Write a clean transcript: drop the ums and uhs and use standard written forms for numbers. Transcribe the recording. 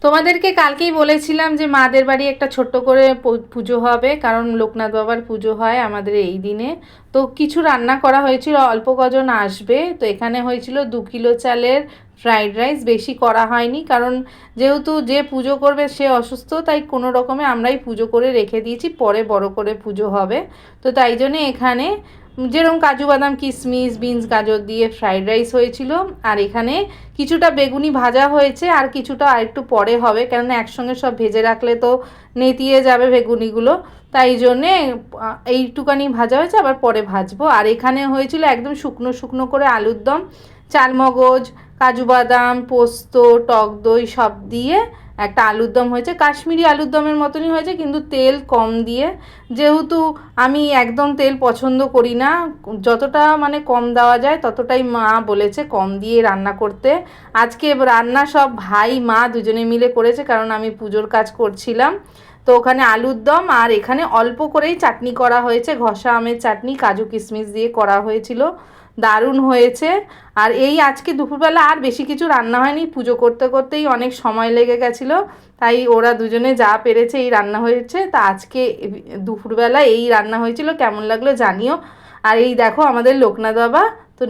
তোমাদেরকে কালকেই বলেছিলাম যে মাদের বাড়ি একটা ছোট্ট করে পুজো হবে, কারণ লোকনাথ বাবার পুজো হয় আমাদের এই দিনে। তো কিছু রান্না করা হয়েছিল, অল্প কজন আসবে, তো এখানে হয়েছিল 2 কিলো চালের ফ্রাইড রাইস। বেশি করা হয়নি, কারণ যেহেতু যে পুজো করবে সে অসুস্থ, তাই কোনো রকমে আমরাই পুজো করে রেখে দিয়েছি, পরে বড় করে পুজো হবে। তো তাই জন্যে এখানে যেরকম কাজু বাদাম কিশমিশ বিনস গাজর দিয়ে ফ্রাইড রাইস হয়েছিল, আর এখানে কিছুটা বেগুনি ভাজা হয়েছে, আর কিছুটা আরেকটু পরে হবে, কেননা একসঙ্গে সব ভেজে রাখলে তো নেতিয়ে যাবে বেগুনিগুলো। তাই জন্যে এইটুকানি ভাজা হয়েছে, আবার পরে ভাজবো। আর এখানে হয়েছিল একদম শুকনো শুকনো করে আলুর দম, চালমগজ, কাজু বাদাম, পোস্ত, টক দই সব দিয়ে একটা আলুর দম হয়েছে। কাশ্মীরি আলুর দমের মতনই হয়েছে, কিন্তু তেল কম দিয়ে। যেহেতু আমি একদম তেল পছন্দ করি না, যতটা মানে কম দেওয়া যায় ততটাই মা বলেছে কম দিয়ে রান্না করতে। আজকে রান্না সব ভাই মা দুজনে মিলে করেছে, কারণ আমি পুজোর কাজ করছিলাম। তো ওখানে আলুর দম, আর এখানে অল্প করেই চাটনি করা হয়েছে, ঘষা আমের চাটনি কাজু কিশমিশ দিয়ে করা হয়েছিল, দারুণ হয়েছে। আর এই আজকে দুপুরবেলা আর বেশি কিছু রান্না হয়নি, পুজো করতে করতেই অনেক সময় লেগে গেছিলো, তাই ওরা দুজনে যা পেরেছে এই রান্না হয়েছে। তা আজকে দুপুরবেলা এই রান্না হয়েছিল, কেমন লাগলো জানিও। আর এই দেখো আমাদের লোকনাথ বাবা তো